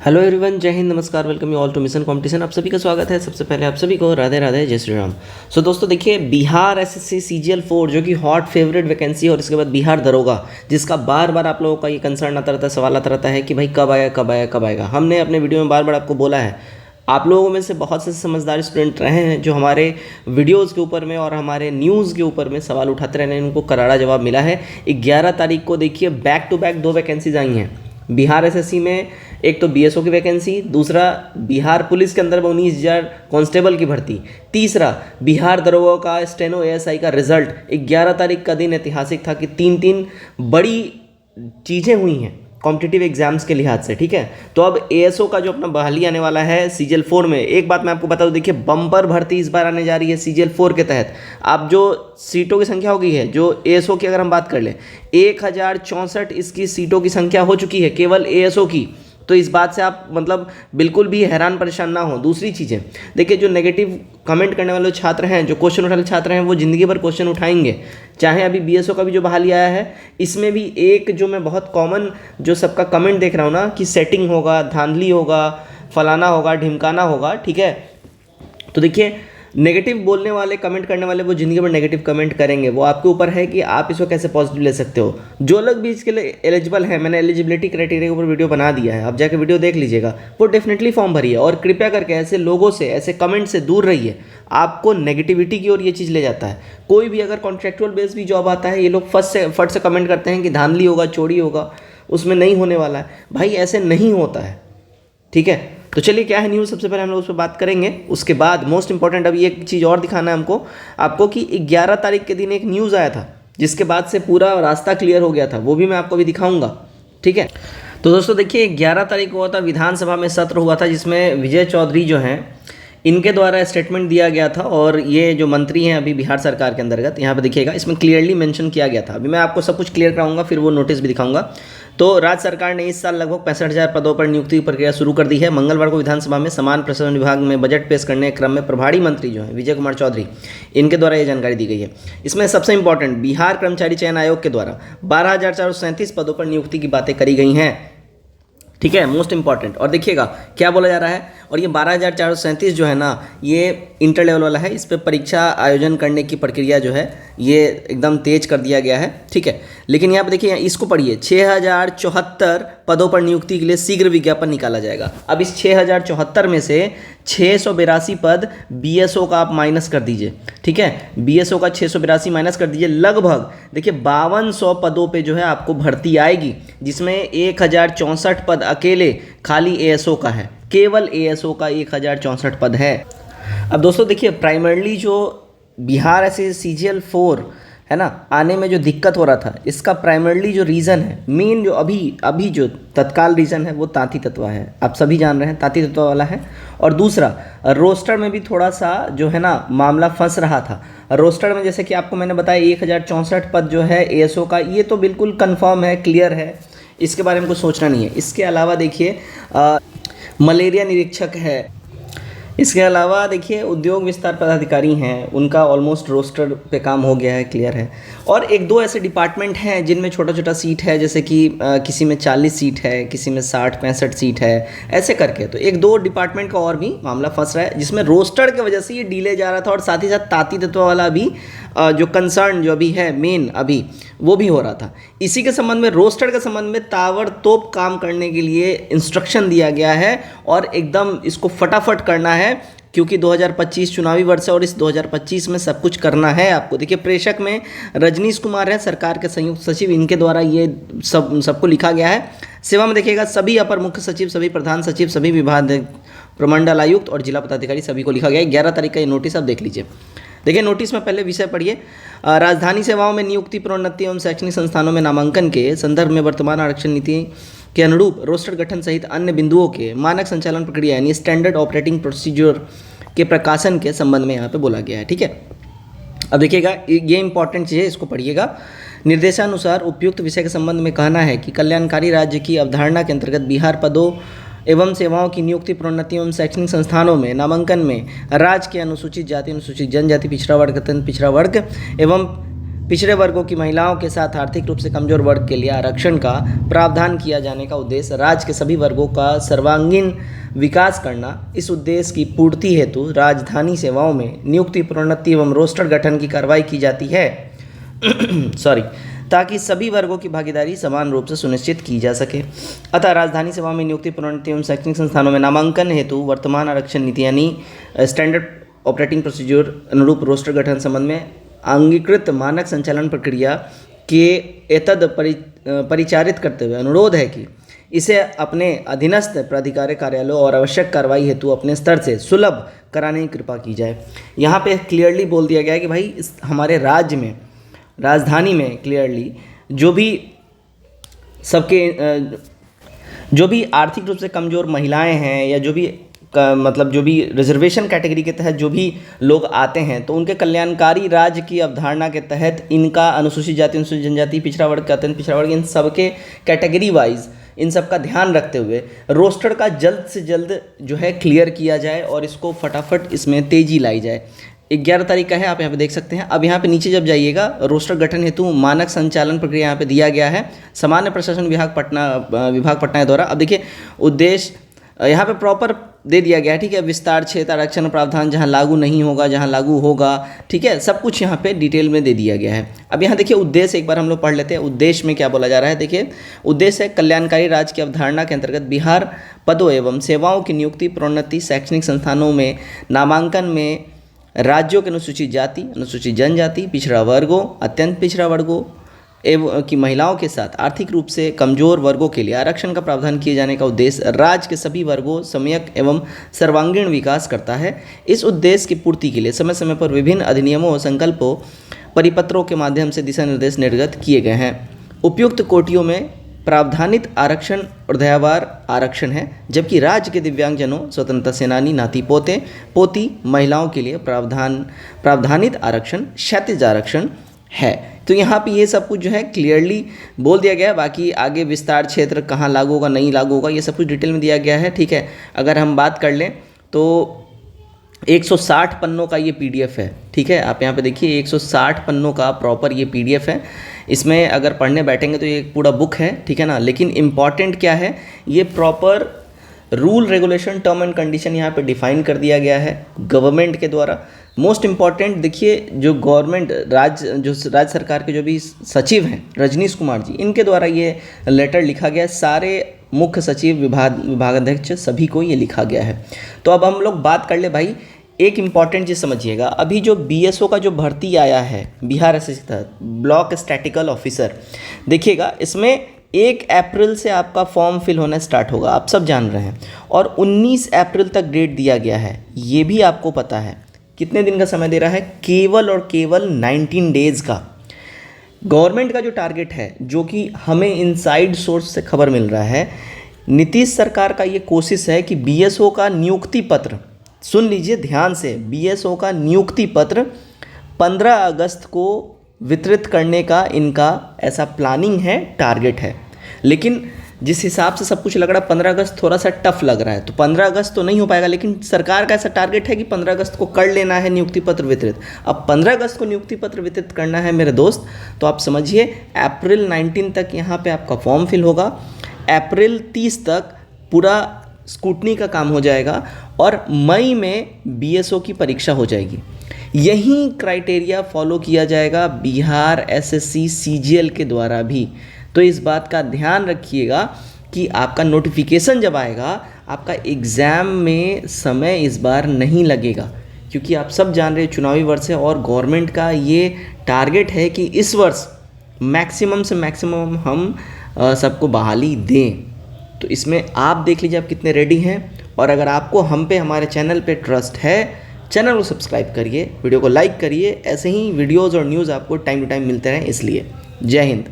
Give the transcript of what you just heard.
Hello everyone, Jai Hind, नमस्कार, welcome you all to mission competition. आप सभी का स्वागत है। सबसे पहले आप सभी को राधे राधे, जय श्री राम। सो दोस्तों देखिए, बिहार एसएससी सीजीएल 4 जो कि हॉट फेवरेट वैकेंसी है, और इसके बाद बिहार दरोगा, जिसका बार बार आप लोगों का ये कंसर्न आता रहता है, सवाल आता रहता है कि भाई कब आएगा कब आएगा कब आएगा। हमने अपने वीडियो में बार बार आपको बोला है। आप लोगों में से बहुत से समझदार स्टूडेंट रहे हैं जो हमारे वीडियोज़ के ऊपर में और हमारे न्यूज़ के ऊपर में सवाल उठाते रहे हैं, उनको करारा जवाब मिला है। 11 तारीख को देखिए बैक टू बैक 2 वैकेंसीज आई हैं बिहार एसएससी में। एक तो बीएसओ की वैकेंसी, दूसरा बिहार पुलिस के अंदर 19,000 कांस्टेबल की भर्ती, तीसरा बिहार दरोगा का स्टेनो एएसआई का रिजल्ट। 11 तारीख का दिन ऐतिहासिक था कि तीन बड़ी चीज़ें हुई हैं कॉम्पिटिटिव एग्जाम्स के लिहाज से। ठीक है, तो अब एएसओ का जो अपना बहाली आने वाला है सीजीएल 4 में, एक बात मैं आपको बता दूं, देखिए बम्पर भर्ती इस बार आने जा रही है सीजीएल 4 के तहत। अब जो सीटों की संख्या हो गई है, जो एएसओ की अगर हम बात कर लें, 1064 इसकी सीटों की संख्या हो चुकी है केवल एएसओ की। तो इस बात से आप मतलब बिल्कुल भी हैरान परेशान ना हो। दूसरी चीज़ें देखिए, जो नेगेटिव कमेंट करने वाले छात्र हैं, जो क्वेश्चन उठाने वाले छात्र हैं, वो ज़िंदगी भर क्वेश्चन उठाएंगे। चाहे अभी बीएसओ का भी जो बहाली आया है, इसमें भी एक जो मैं बहुत कॉमन जो सबका कमेंट देख रहा हूँ ना, कि सेटिंग होगा, धांधली होगा, फलाना होगा, ढिमकाना होगा। ठीक है, तो देखिए नेगेटिव बोलने वाले, कमेंट करने वाले, वो ज़िंदगी में नेगेटिव कमेंट करेंगे। वो आपके ऊपर है कि आप इसको कैसे पॉजिटिव ले सकते हो। जो लोग भी इसके लिए एलिजिबल हैं, मैंने एलिजिबिलिटी क्राइटेरिया के ऊपर वीडियो बना दिया है, आप जाके वीडियो देख लीजिएगा। वो डेफिनेटली फॉर्म भरिए, और कृपया करके ऐसे लोगों से, ऐसे कमेंट से दूर रहिए। आपको नेगेटिविटी की ओर ये चीज़ ले जाता है। कोई भी अगर कॉन्ट्रेक्चुअल बेस भी जॉब आता है, ये लोग फट से कमेंट करते हैं कि धांधली होगा, चोरी होगा, उसमें नहीं होने वाला है। भाई ऐसे नहीं होता है। ठीक है, तो चलिए क्या है न्यूज़, सबसे पहले हम लोग उस पर बात करेंगे। उसके बाद मोस्ट इंपॉर्टेंट अभी एक चीज़ और दिखाना है आपको कि 11 तारीख के दिन एक न्यूज़ आया था, जिसके बाद से पूरा रास्ता क्लियर हो गया था। वो भी मैं आपको अभी दिखाऊंगा। ठीक है, तो दोस्तों देखिए 11 तारीख को हुआ था, विधानसभा में सत्र हुआ था, जिसमें विजय चौधरी जो हैं, इनके द्वारा स्टेटमेंट दिया गया था। और ये जो मंत्री हैं अभी बिहार सरकार के अंतर्गत, यहाँ पे देखिएगा इसमें क्लियरली मेंशन किया गया था। अभी मैं आपको सब कुछ क्लियर कराऊंगा, फिर वो नोटिस भी दिखाऊंगा। तो राज्य सरकार ने इस साल लगभग 65,000 पदों पर नियुक्ति की प्रक्रिया शुरू कर दी है। मंगलवार को विधानसभा में समान प्रशासन विभाग में बजट पेश करने के क्रम में प्रभारी मंत्री जो है विजय कुमार चौधरी, इनके द्वारा ये जानकारी दी गई है। इसमें सबसे इंपॉर्टेंट, बिहार कर्मचारी चयन आयोग के द्वारा 12,437 पदों पर नियुक्ति की बातें करी गई हैं। ठीक है, मोस्ट इंपॉर्टेंट। और देखिएगा क्या बोला जा रहा है, और ये 12,437 जो है ना, ये इंटर लेवल वाला है। इस पर परीक्षा आयोजन करने की प्रक्रिया जो है ये एकदम तेज कर दिया गया है। ठीक है, लेकिन यहाँ पे देखिए, इसको पढ़िए, 6,074 पदों पर नियुक्ति के लिए शीघ्र विज्ञापन निकाला जाएगा। अब इस 6,074 में से 682 पद बीएसओ का आप माइनस कर दीजिए। ठीक है, बीएसओ का 682 माइनस कर दीजिए, लगभग देखिए 5200 पदों पे जो है आपको भर्ती आएगी, जिसमें 1064 पद अकेले खाली एएसओ का है। केवल एएसओ का 1064 पद है। अब दोस्तों देखिए, प्राइमरली जो बिहार ऐसे सीजीएल 4 है ना, आने में जो दिक्कत हो रहा था, इसका प्राइमरली जो रीज़न है, मेन जो अभी जो तत्काल रीज़न है, वो तांती तत्व है। आप सभी जान रहे हैं तांती तत्व वाला है। और दूसरा, रोस्टर में भी थोड़ा सा जो है ना मामला फंस रहा था। रोस्टर में जैसे कि आपको मैंने बताया 1064 पद जो है एएसओ का, ये तो बिल्कुल कन्फर्म है, क्लियर है, इसके बारे में कुछ सोचना नहीं है। इसके अलावा देखिए मलेरिया निरीक्षक है, इसके अलावा देखिए उद्योग विस्तार पदाधिकारी हैं, उनका ऑलमोस्ट रोस्टर पे काम हो गया है, क्लियर है। और एक दो ऐसे डिपार्टमेंट हैं जिनमें छोटा छोटा सीट है, जैसे कि किसी में 40 सीट है, किसी में 60-65 सीट है, ऐसे करके। तो एक दो डिपार्टमेंट का और भी मामला फंस रहा है, जिसमें रोस्टर की वजह से ये डिले जा रहा था। और साथ ही साथ तांती तत्व वाला भी जो कंसर्न जो अभी है मेन, अभी वो भी हो रहा था। इसी के संबंध में, रोस्टर के संबंध में ताबड़तोड़ काम करने के लिए इंस्ट्रक्शन दिया गया है, और एकदम इसको फटाफट करना है, क्योंकि 2025 चुनावी वर्ष है, और इस 2025 में सब कुछ करना है आपको। देखिए प्रेषक में रजनीश कुमार है, सरकार के संयुक्त सचिव, इनके द्वारा ये सबको लिखा गया है। सेवा में देखिएगा सभी अपर मुख्य सचिव, सभी प्रधान सचिव, सभी विभाग प्रमंडल आयुक्त और जिला पदाधिकारी, सभी को लिखा गया है। 11 तारीख का ये नोटिस आप देख लीजिए। देखिए नोटिस में पहले विषय पढ़िए, राजधानी सेवाओं में नियुक्ति, प्रोन्नति एवं शैक्षणिक संस्थानों में नामांकन के संदर्भ में वर्तमान आरक्षण नीति के अनुरूप रोस्टर गठन सहित अन्य बिंदुओं के मानक संचालन प्रक्रिया यानी स्टैंडर्ड ऑपरेटिंग प्रोसीजर के प्रकाशन के संबंध में यहाँ पे बोला गया है। ठीक है, अब देखिएगा ये इंपॉर्टेंट चीज़ है, इसको पढ़िएगा। निर्देशानुसार उपयुक्त विषय के संबंध में कहना है कि कल्याणकारी राज्य की अवधारणा के अंतर्गत बिहार पदों एवं सेवाओं की नियुक्ति, प्रोन्नति एवं शैक्षणिक संस्थानों में नामांकन में राज्य के अनुसूचित जाति, अनुसूचित जनजाति, पिछड़ा वर्ग, अत्यंत पिछड़ा वर्ग एवं पिछड़े वर्गों की महिलाओं के साथ आर्थिक रूप से कमजोर वर्ग के लिए आरक्षण का प्रावधान किया जाने का उद्देश्य राज्य के सभी वर्गों का सर्वांगीण विकास करना। इस उद्देश्य की पूर्ति हेतु राजधानी सेवाओं में नियुक्ति, प्रोन्नति एवं रोस्टर गठन की कार्रवाई की जाती है ताकि सभी वर्गों की भागीदारी समान रूप से सुनिश्चित की जा सके। अतः राजधानी सेवाओं में नियुक्ति, प्रोन्नति एवं शैक्षणिक संस्थानों में नामांकन हेतु वर्तमान आरक्षण नीति यानी स्टैंडर्ड ऑपरेटिंग प्रोसीजर अनुरूप रोस्टर गठन संबंध में अंगीकृत मानक संचालन प्रक्रिया के एतद परिचारित करते हुए अनुरोध है कि इसे अपने अधीनस्थ प्राधिकारी कार्यालयों और आवश्यक कार्रवाई हेतु अपने स्तर से सुलभ कराने की कृपा की जाए। यहाँ पे क्लियरली बोल दिया गया है कि भाई हमारे राज्य में, राजधानी में क्लियरली जो भी आर्थिक रूप से कमज़ोर महिलाएं हैं या जो भी रिजर्वेशन कैटेगरी के तहत जो भी लोग आते हैं, तो उनके कल्याणकारी राज्य की अवधारणा के तहत इनका अनुसूचित जाति, अनुसूचित जनजाति, पिछड़ा वर्ग, अत्यंत पिछड़ा वर्ग, इन सबके कैटेगरी वाइज इन सब का ध्यान रखते हुए रोस्टर का जल्द से जल्द जो है क्लियर किया जाए और इसको फटाफट इसमें तेज़ी लाई जाए। 11 तारीख का है, आप यहाँ पे देख सकते हैं। अब यहाँ पे नीचे जब जाइएगा, रोस्टर गठन हेतु मानक संचालन प्रक्रिया यहाँ पे दिया गया है सामान्य प्रशासन विभाग पटना के द्वारा। अब देखिए उद्देश्य यहाँ पे प्रॉपर दे दिया गया है, ठीक है। विस्तार क्षेत्र आरक्षण प्रावधान जहाँ लागू नहीं होगा, जहाँ लागू होगा, ठीक है, सब कुछ यहाँ पे डिटेल में दे दिया गया है। अब यहाँ देखिए उद्देश्य एक बार हम लोग पढ़ लेते हैं। उद्देश्य में क्या बोला जा रहा है, देखिए उद्देश्य है कल्याणकारी राज्य की अवधारणा के अंतर्गत बिहार पदों एवं सेवाओं की नियुक्ति, प्रोन्नति, शैक्षणिक संस्थानों में नामांकन में राज्यों के अनुसूचित जाति, अनुसूचित जनजाति, पिछड़ा वर्गों, अत्यंत पिछड़ा वर्गों एवं की महिलाओं के साथ आर्थिक रूप से कमजोर वर्गों के लिए आरक्षण का प्रावधान किए जाने का उद्देश्य राज्य के सभी वर्गों सम्यक एवं सर्वांगीण विकास करता है। इस उद्देश्य की पूर्ति के लिए समय समय पर विभिन्न अधिनियमों और संकल्पों, परिपत्रों के माध्यम से दिशा निर्देश निर्गत किए गए हैं। उपयुक्त कोटियों में प्रावधानित आरक्षण ऊर्ध्वाधर आरक्षण है, जबकि राज्य के दिव्यांगजनों, स्वतंत्रता सेनानी, नाती पोते पोती महिलाओं के लिए प्रावधानित आरक्षण क्षैतिज आरक्षण है। तो यहाँ पे ये सब कुछ जो है क्लियरली बोल दिया गया है। बाकी आगे विस्तार क्षेत्र कहाँ लागू होगा, नहीं लागू होगा, ये सब कुछ डिटेल में दिया गया है, ठीक है। अगर हम बात कर लें तो 160 पन्नों का ये PDF है, ठीक है। आप यहाँ पे देखिए 160 पन्नों का प्रॉपर ये PDF है। इसमें अगर पढ़ने बैठेंगे तो ये एक पूरा बुक है, ठीक है ना। लेकिन इम्पॉर्टेंट क्या है, ये proper rule, regulation, term and condition यहाँ पे डिफाइन कर दिया गया है गवर्नमेंट के द्वारा। मोस्ट इम्पॉर्टेंट देखिए, जो गवर्नमेंट राज्य सरकार के जो भी सचिव हैं रजनीश कुमार जी, इनके द्वारा ये लेटर लिखा गया है। सारे मुख्य सचिव, विभागाध्यक्ष सभी को ये लिखा गया है। तो अब हम लोग बात कर ले भाई, एक इम्पॉर्टेंट चीज़ समझिएगा। अभी जो BSO का जो भर्ती आया है बिहार SSC तहत, ब्लॉक स्टैटिकल ऑफिसर, देखिएगा इसमें 1 अप्रैल से आपका फॉर्म फिल होना स्टार्ट होगा, आप सब जान रहे हैं। और 19 अप्रैल तक डेट दिया गया है, ये भी आपको पता है। कितने दिन का समय दे रहा है, केवल और केवल 19 डेज़ का। गवर्नमेंट का जो टारगेट है, जो कि हमें इनसाइड सोर्स से खबर मिल रहा है, नीतीश सरकार का ये कोशिश है कि BSO का नियुक्ति पत्र, सुन लीजिए ध्यान से, BSO का नियुक्ति पत्र 15 अगस्त को वितरित करने का इनका ऐसा प्लानिंग है, टारगेट है। लेकिन जिस हिसाब से सब कुछ लग रहा है 15 अगस्त थोड़ा सा टफ लग रहा है, तो 15 अगस्त तो नहीं हो पाएगा। लेकिन सरकार का ऐसा टारगेट है कि 15 अगस्त को कर लेना है नियुक्ति पत्र वितरित। अब 15 अगस्त को नियुक्ति पत्र वितरित करना है मेरे दोस्त, तो आप समझिए अप्रैल 19 तक यहाँ पे आपका फॉर्म फिल होगा। अप्रैल 30 तक पूरा स्कूटनी का काम हो जाएगा और मई में BSO की परीक्षा हो जाएगी। यही क्राइटेरिया फॉलो किया जाएगा बिहार SSC CGL के द्वारा भी। तो इस बात का ध्यान रखिएगा कि आपका नोटिफिकेशन जब आएगा, आपका एग्ज़ाम में समय इस बार नहीं लगेगा, क्योंकि आप सब जान रहे हैं चुनावी वर्ष है और गवर्नमेंट का ये टारगेट है कि इस वर्ष मैक्सिमम से मैक्सिमम हम सबको बहाली दें। तो इसमें आप देख लीजिए आप कितने रेडी हैं। और अगर आपको हम पे, हमारे चैनल पे ट्रस्ट है, चैनल को सब्सक्राइब करिए, वीडियो को लाइक करिए। ऐसे ही वीडियोज़ और न्यूज़ आपको टाइम टू टाइम मिलते रहें। इसलिए जय हिंद।